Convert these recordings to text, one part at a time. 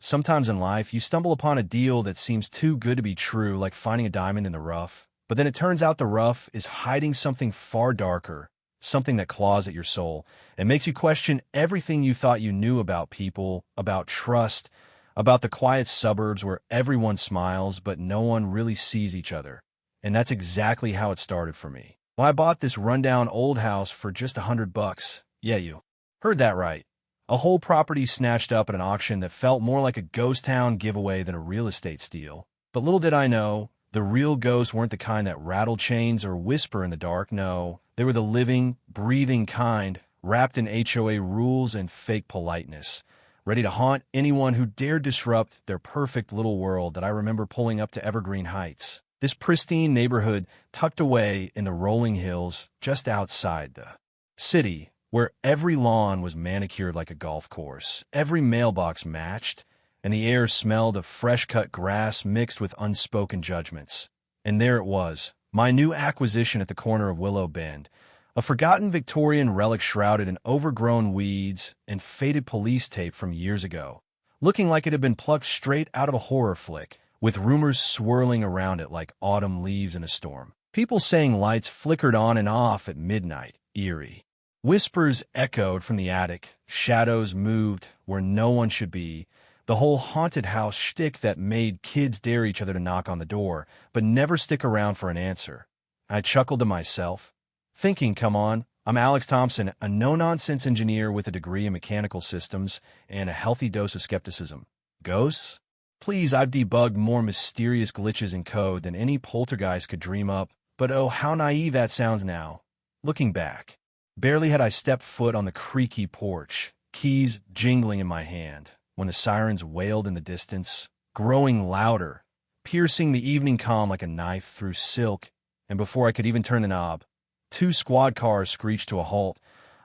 Sometimes in life, you stumble upon a deal that seems too good to be true, like finding a diamond in the rough. But then it turns out the rough is hiding something far darker, something that claws at your soul and makes you question everything you thought you knew about people, about trust, about the quiet suburbs where everyone smiles but no one really sees each other. And that's exactly how it started for me. Well, I bought this rundown old house for just $100. Yeah, you heard that right. A whole property snatched up at an auction that felt more like a ghost town giveaway than a real estate steal. But little did I know, the real ghosts weren't the kind that rattle chains or whisper in the dark. No, they were the living, breathing kind, wrapped in HOA rules and fake politeness, ready to haunt anyone who dared disrupt their perfect little world that I remember pulling up to Evergreen Heights. This pristine neighborhood tucked away in the rolling hills just outside the city, where every lawn was manicured like a golf course, every mailbox matched, and the air smelled of fresh-cut grass mixed with unspoken judgments. And there it was, my new acquisition at the corner of Willow Bend, a forgotten Victorian relic shrouded in overgrown weeds and faded police tape from years ago, looking like it had been plucked straight out of a horror flick, with rumors swirling around it like autumn leaves in a storm. People saying lights flickered on and off at midnight, eerie. Whispers echoed from the attic, shadows moved where no one should be, the whole haunted house shtick that made kids dare each other to knock on the door, but never stick around for an answer. I chuckled to myself, thinking, come on, I'm Alex Thompson, a no-nonsense engineer with a degree in mechanical systems and a healthy dose of skepticism. Ghosts? Please, I've debugged more mysterious glitches in code than any poltergeist could dream up, but oh, how naive that sounds now. Looking back, barely had I stepped foot on the creaky porch, keys jingling in my hand, when the sirens wailed in the distance, growing louder, piercing the evening calm like a knife through silk, and before I could even turn the knob, 2 squad cars screeched to a halt,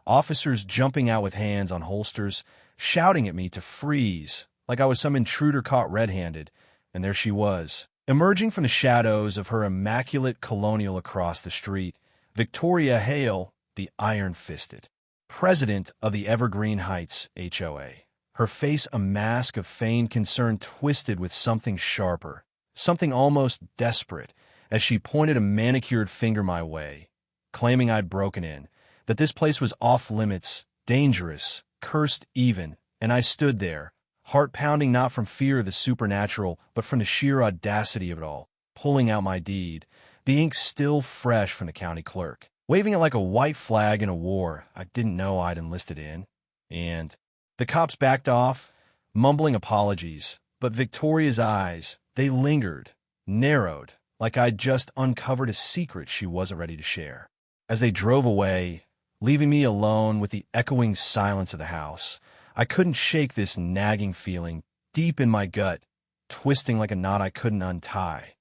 officers jumping out with hands on holsters, shouting at me to freeze, like I was some intruder caught red-handed, and there she was, emerging from the shadows of her immaculate colonial across the street, Victoria Hale, the iron-fisted president of the Evergreen Heights HOA. Her face a mask of feigned concern twisted with something sharper, something almost desperate, as she pointed a manicured finger my way, claiming I'd broken in, that this place was off-limits, dangerous, cursed even, and I stood there, heart pounding not from fear of the supernatural, but from the sheer audacity of it all, pulling out my deed, the ink still fresh from the county clerk, waving it like a white flag in a war I didn't know I'd enlisted in. And the cops backed off, mumbling apologies, but Victoria's eyes, they lingered, narrowed, like I'd just uncovered a secret she wasn't ready to share. As they drove away, leaving me alone with the echoing silence of the house, I couldn't shake this nagging feeling deep in my gut, twisting like a knot I couldn't untie.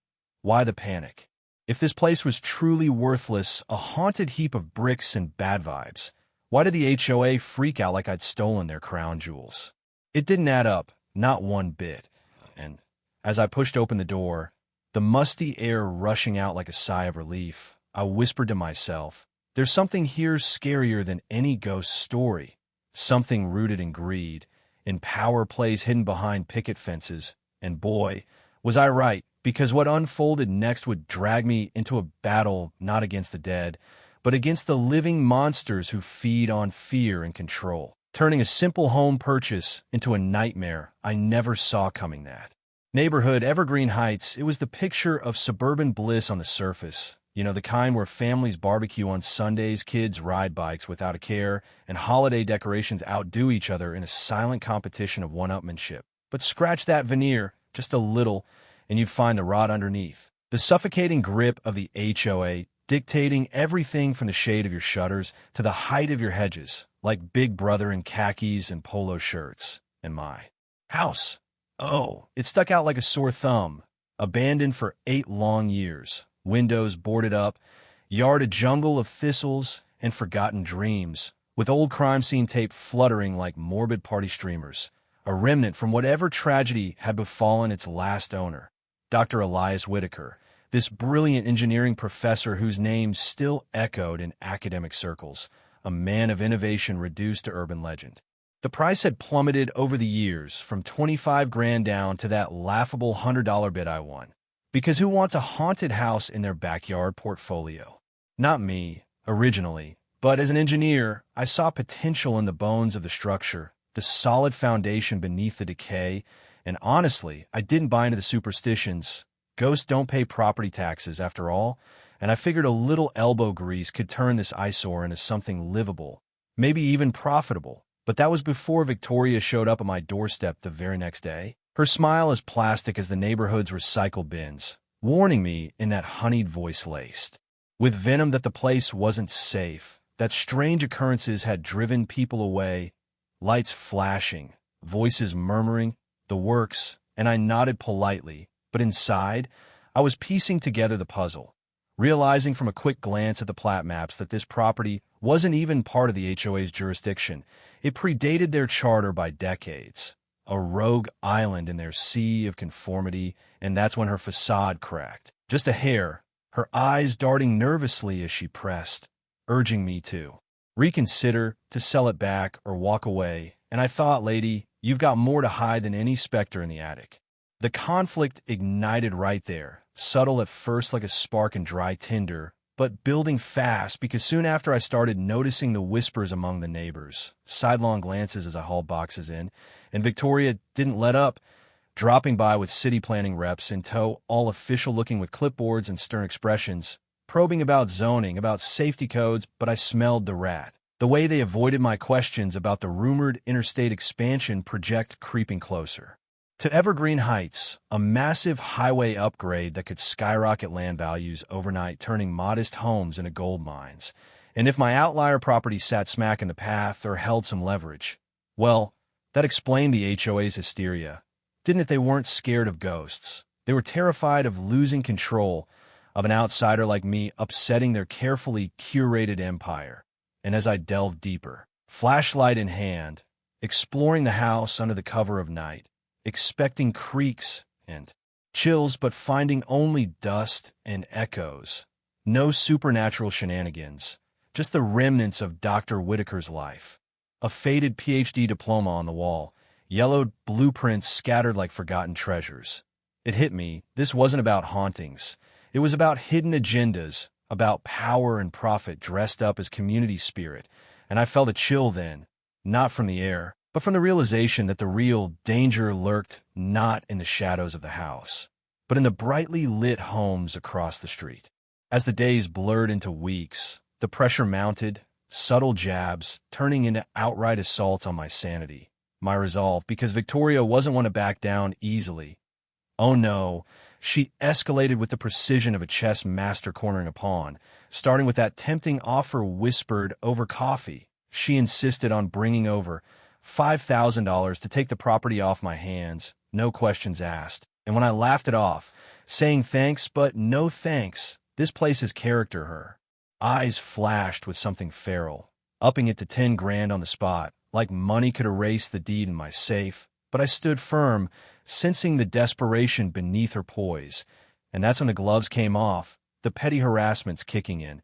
Why the panic? If this place was truly worthless, a haunted heap of bricks and bad vibes, why did the HOA freak out like I'd stolen their crown jewels? It didn't add up, not one bit. And as I pushed open the door, the musty air rushing out like a sigh of relief, I whispered to myself, there's something here scarier than any ghost story. Something rooted in greed, in power plays hidden behind picket fences, and boy, was I right, because what unfolded next would drag me into a battle not against the dead, but against the living monsters who feed on fear and control, turning a simple home purchase into a nightmare I never saw coming. That neighborhood, Evergreen Heights, it was the picture of suburban bliss on the surface. The kind where families barbecue on Sundays, kids ride bikes without a care, and holiday decorations outdo each other in a silent competition of one-upmanship. But scratch that veneer just a little, and you'd find the rot underneath. The suffocating grip of the HOA, dictating everything from the shade of your shutters to the height of your hedges, like Big Brother in khakis and polo shirts. And my house, oh, it stuck out like a sore thumb, abandoned for 8 long years. Windows boarded up, yard a jungle of thistles and forgotten dreams, with old crime scene tape fluttering like morbid party streamers, a remnant from whatever tragedy had befallen its last owner, Dr. Elias Whitaker, this brilliant engineering professor whose name still echoed in academic circles, a man of innovation reduced to urban legend. The price had plummeted over the years from 25 grand down to that laughable $100 bid I won. Because who wants a haunted house in their backyard portfolio? Not me, originally, but as an engineer, I saw potential in the bones of the structure, the solid foundation beneath the decay, and honestly, I didn't buy into the superstitions. Ghosts don't pay property taxes, after all, and I figured a little elbow grease could turn this eyesore into something livable, maybe even profitable. But that was before Victoria showed up at my doorstep the very next day. Her smile as plastic as the neighborhood's recycle bins, warning me in that honeyed voice laced with venom that the place wasn't safe, that strange occurrences had driven people away, lights flashing, voices murmuring, the works, and I nodded politely, but inside, I was piecing together the puzzle, realizing from a quick glance at the plat maps that this property wasn't even part of the HOA's jurisdiction. It predated their charter by decades, a rogue island in their sea of conformity, and that's when her facade cracked. Just a hair, her eyes darting nervously as she pressed, urging me to reconsider, to sell it back, or walk away. And I thought, lady, you've got more to hide than any specter in the attic. The conflict ignited right there, subtle at first like a spark in dry tinder, but building fast because soon after I started noticing the whispers among the neighbors, sidelong glances as I hauled boxes in, and Victoria didn't let up, dropping by with city planning reps in tow, all official looking with clipboards and stern expressions, probing about zoning, about safety codes, but I smelled the rat. The way they avoided my questions about the rumored interstate expansion project creeping closer. To Evergreen Heights, a massive highway upgrade that could skyrocket land values overnight, turning modest homes into gold mines. And if my outlier property sat smack in the path or held some leverage, well, that explained the HOA's hysteria. Didn't it? They weren't scared of ghosts. They were terrified of losing control, of an outsider like me upsetting their carefully curated empire. And as I delved deeper, flashlight in hand, exploring the house under the cover of night, expecting creaks and chills, but finding only dust and echoes. No supernatural shenanigans, just the remnants of Dr. Whitaker's life. A faded PhD diploma on the wall, yellowed blueprints scattered like forgotten treasures. It hit me, this wasn't about hauntings. It was about hidden agendas, about power and profit dressed up as community spirit. And I felt a chill then, not from the air, but from the realization that the real danger lurked not in the shadows of the house, but in the brightly lit homes across the street. As the days blurred into weeks, the pressure mounted, subtle jabs turning into outright assaults on my sanity, my resolve, because Victoria wasn't one to back down easily. Oh no, she escalated with the precision of a chess master cornering a pawn, starting with that tempting offer whispered over coffee. She insisted on bringing over $5,000 to take the property off my hands, no questions asked. And when I laughed it off, saying thanks but no thanks, this place has character, her eyes flashed with something feral, upping it to 10 grand on the spot, like money could erase the deed in my safe. But I stood firm, sensing the desperation beneath her poise. And that's when the gloves came off, the petty harassment's kicking in.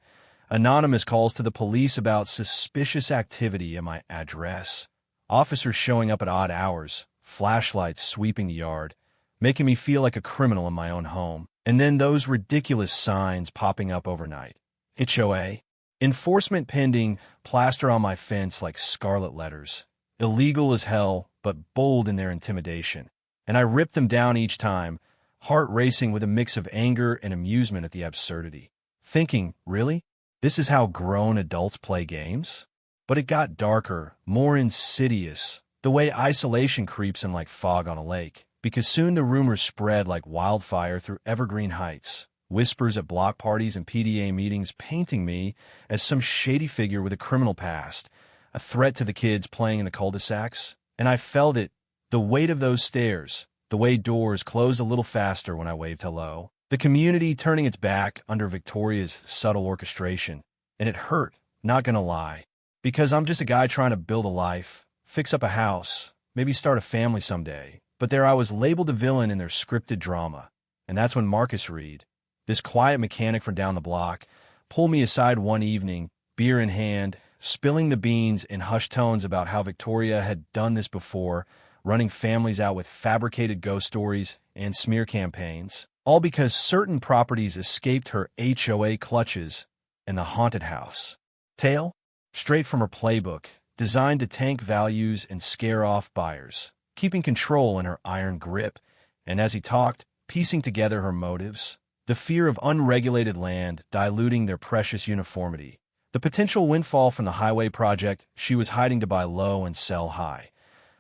Anonymous calls to the police about suspicious activity at my address. Officers showing up at odd hours, flashlights sweeping the yard, making me feel like a criminal in my own home. And then those ridiculous signs popping up overnight. HOA. Enforcement pending, plaster on my fence like scarlet letters. Illegal as hell, but bold in their intimidation. And I ripped them down each time, heart racing with a mix of anger and amusement at the absurdity. Thinking, really? This is how grown adults play games? But it got darker, more insidious, the way isolation creeps in like fog on a lake, because soon the rumors spread like wildfire through Evergreen Heights, whispers at block parties and PDA meetings painting me as some shady figure with a criminal past, a threat to the kids playing in the cul-de-sacs. And I felt it, the weight of those stairs, the way doors closed a little faster when I waved hello, the community turning its back under Victoria's subtle orchestration. And it hurt, not gonna lie. Because I'm just a guy trying to build a life, fix up a house, maybe start a family someday. But there I was labeled a villain in their scripted drama. And that's when Marcus Reed, this quiet mechanic from down the block, pulled me aside one evening, beer in hand, spilling the beans in hushed tones about how Victoria had done this before, running families out with fabricated ghost stories and smear campaigns, all because certain properties escaped her HOA clutches and the haunted house. Tale? Straight from her playbook, designed to tank values and scare off buyers, keeping control in her iron grip, and as he talked, piecing together her motives, the fear of unregulated land diluting their precious uniformity, the potential windfall from the highway project she was hiding to buy low and sell high.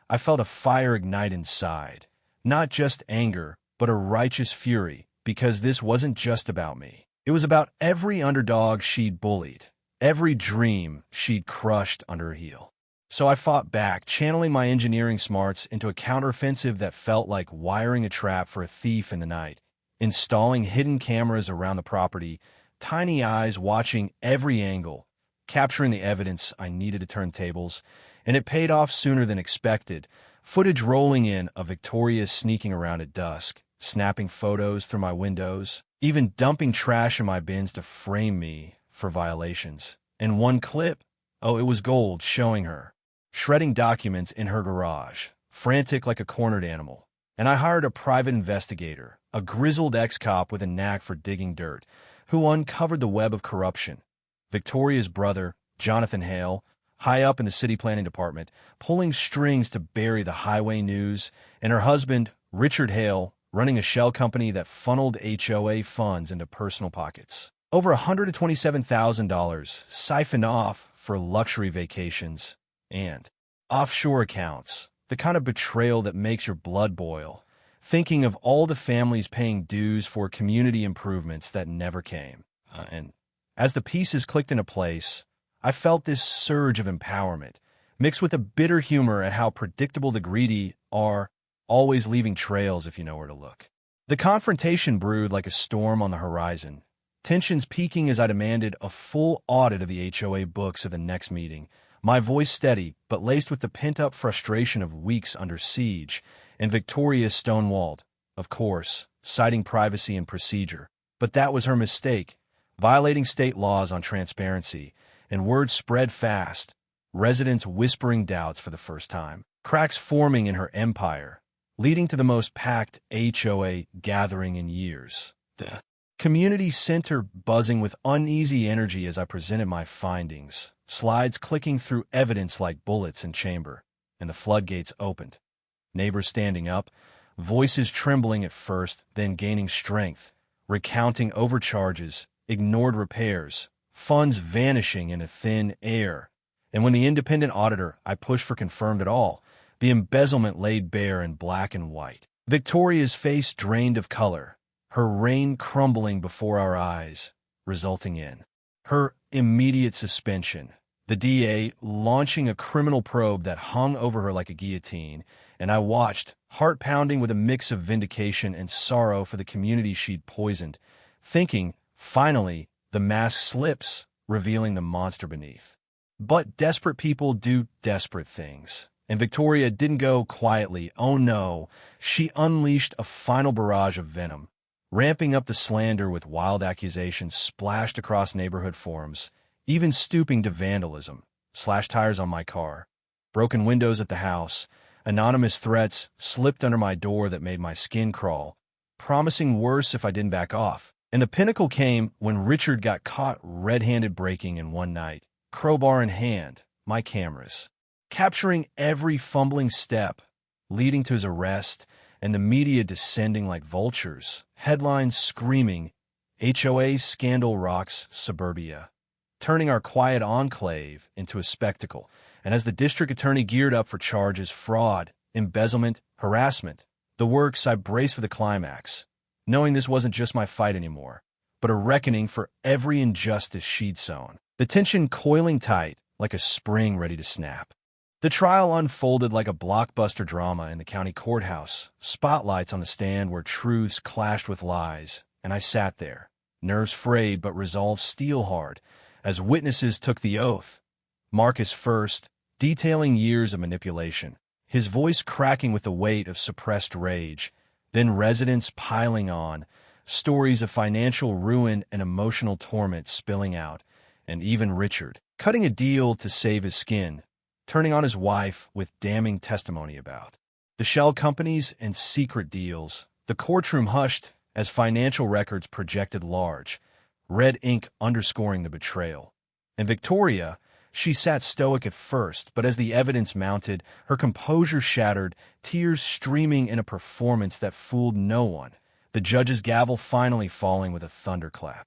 I felt a fire ignite inside, not just anger, but a righteous fury, because this wasn't just about me. It was about every underdog she'd bullied, every dream she'd crushed under her heel. So I fought back, channeling my engineering smarts into a counteroffensive that felt like wiring a trap for a thief in the night, installing hidden cameras around the property, tiny eyes watching every angle, capturing the evidence I needed to turn tables, and it paid off sooner than expected. Footage rolling in of Victoria sneaking around at dusk, snapping photos through my windows, even dumping trash in my bins to frame me for violations. And one clip, oh, it was gold, showing her shredding documents in her garage, frantic like a cornered animal. And I hired a private investigator, a grizzled ex-cop with a knack for digging dirt, who uncovered the web of corruption. Victoria's brother, Jonathan Hale, high up in the city planning department, pulling strings to bury the highway news, and her husband, Richard Hale, running a shell company that funneled HOA funds into personal pockets. Over $127,000 siphoned off for luxury vacations and offshore accounts, the kind of betrayal that makes your blood boil, thinking of all the families paying dues for community improvements that never came. And as the pieces clicked into place, I felt this surge of empowerment, mixed with a bitter humor at how predictable the greedy are, always leaving trails if you know where to look. The confrontation brewed like a storm on the horizon, tensions peaking as I demanded a full audit of the HOA books at the next meeting, my voice steady but laced with the pent-up frustration of weeks under siege, and Victoria stonewalled, of course, citing privacy and procedure. But that was her mistake, violating state laws on transparency, and word spread fast, residents whispering doubts for the first time, cracks forming in her empire, leading to the most packed HOA gathering in years. The community center buzzing with uneasy energy as I presented my findings, slides clicking through evidence like bullets in chamber, and the floodgates opened. Neighbors standing up, voices trembling at first, then gaining strength, recounting overcharges, ignored repairs, funds vanishing in a thin air. And when the independent auditor I pushed for confirmed it all, the embezzlement laid bare in black and white. Victoria's face drained of color, her reign crumbling before our eyes, resulting in her immediate suspension, the DA launching a criminal probe that hung over her like a guillotine, and I watched, heart pounding with a mix of vindication and sorrow for the community she'd poisoned, thinking, finally, the mask slips, revealing the monster beneath. But desperate people do desperate things. And Victoria didn't go quietly. Oh no, she unleashed a final barrage of venom, ramping up the slander with wild accusations splashed across neighborhood forums, even stooping to vandalism, slashed tires on my car, broken windows at the house, anonymous threats slipped under my door that made my skin crawl, promising worse if I didn't back off. And the pinnacle came when Richard got caught red-handed breaking in one night, crowbar in hand, my cameras, capturing every fumbling step, leading to his arrest, and the media descending like vultures, headlines screaming, HOA scandal rocks suburbia, turning our quiet enclave into a spectacle. And as the district attorney geared up for charges, fraud, embezzlement, harassment, the works, I braced for the climax, knowing this wasn't just my fight anymore, but a reckoning for every injustice she'd sown, the tension coiling tight like a spring ready to snap. The trial unfolded like a blockbuster drama in the county courthouse, spotlights on the stand where truths clashed with lies, and I sat there, nerves frayed but resolve steel hard, as witnesses took the oath. Marcus first, detailing years of manipulation, his voice cracking with the weight of suppressed rage, then residents piling on, stories of financial ruin and emotional torment spilling out, and even Richard, cutting a deal to save his skin, turning on his wife with damning testimony about the shell companies and secret deals. The courtroom hushed as financial records projected large, red ink underscoring the betrayal. And Victoria, she sat stoic at first, but as the evidence mounted, her composure shattered, tears streaming in a performance that fooled no one, the judge's gavel finally falling with a thunderclap.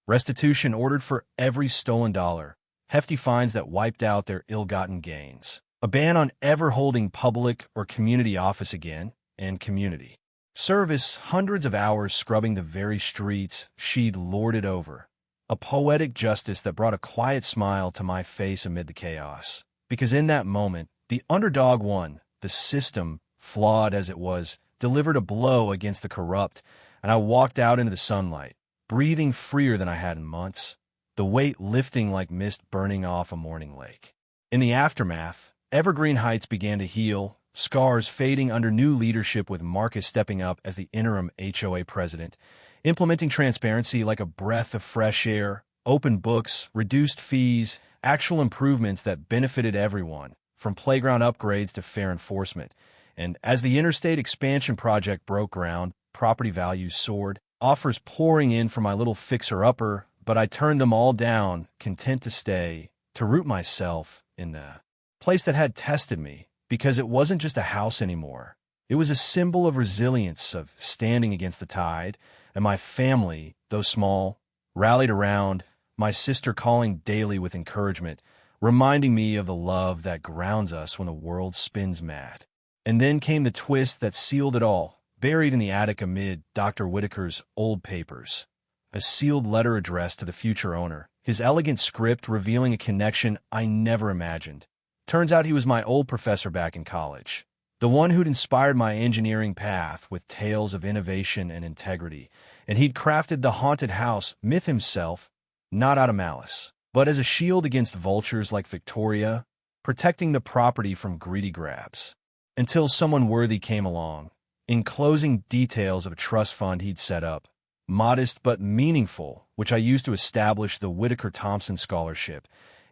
Restitution ordered for every stolen dollar, hefty fines that wiped out their ill-gotten gains, a ban on ever holding public or community office again, and community service, hundreds of hours scrubbing the very streets she'd lorded over. A poetic justice that brought a quiet smile to my face amid the chaos. Because in that moment, the underdog won. The system, flawed as it was, delivered a blow against the corrupt, and I walked out into the sunlight, breathing freer than I had in months, the weight lifting like mist burning off a morning lake. In the aftermath, Evergreen Heights began to heal, scars fading under new leadership with Marcus stepping up as the interim HOA president, implementing transparency like a breath of fresh air, open books, reduced fees, actual improvements that benefited everyone, from playground upgrades to fair enforcement. And as the interstate expansion project broke ground, property values soared, offers pouring in for my little fixer-upper, but I turned them all down, content to stay, to root myself in the place that had tested me, because it wasn't just a house anymore. It was a symbol of resilience, of standing against the tide, and my family, though small, rallied around, my sister calling daily with encouragement, reminding me of the love that grounds us when the world spins mad. And then came the twist that sealed it all, buried in the attic amid Dr. Whitaker's old papers. A sealed letter addressed to the future owner, his elegant script revealing a connection I never imagined. Turns out he was my old professor back in college, the one who'd inspired my engineering path with tales of innovation and integrity, and he'd crafted the haunted house myth himself, not out of malice, but as a shield against vultures like Victoria, protecting the property from greedy grabs. Until someone worthy came along, enclosing details of a trust fund he'd set up, modest but meaningful, which I used to establish the Whitaker-Thompson Scholarship,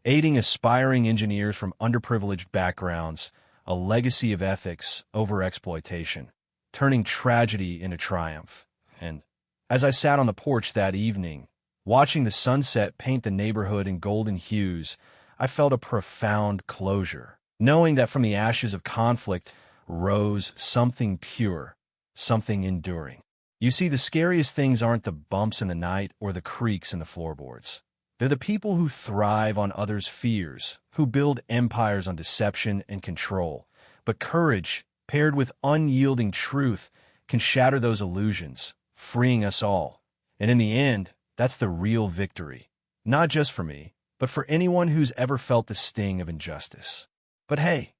aiding aspiring engineers from underprivileged backgrounds, a legacy of ethics over exploitation, turning tragedy into triumph. And as I sat on the porch that evening, watching the sunset paint the neighborhood in golden hues, I felt a profound closure, knowing that from the ashes of conflict rose something pure, something enduring. You see, the scariest things aren't the bumps in the night or the creaks in the floorboards. They're the people who thrive on others' fears, who build empires on deception and control. But courage, paired with unyielding truth, can shatter those illusions, freeing us all. And in the end, that's the real victory. Not just for me, but for anyone who's ever felt the sting of injustice. But hey,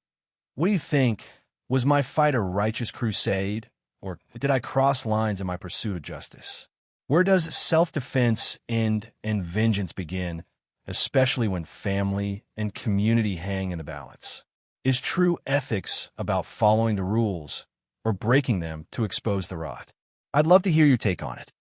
what do you think? Was my fight a righteous crusade? Or did I cross lines in my pursuit of justice? Where does self-defense end and vengeance begin, especially when family and community hang in the balance? Is true ethics about following the rules or breaking them to expose the rot? I'd love to hear your take on it.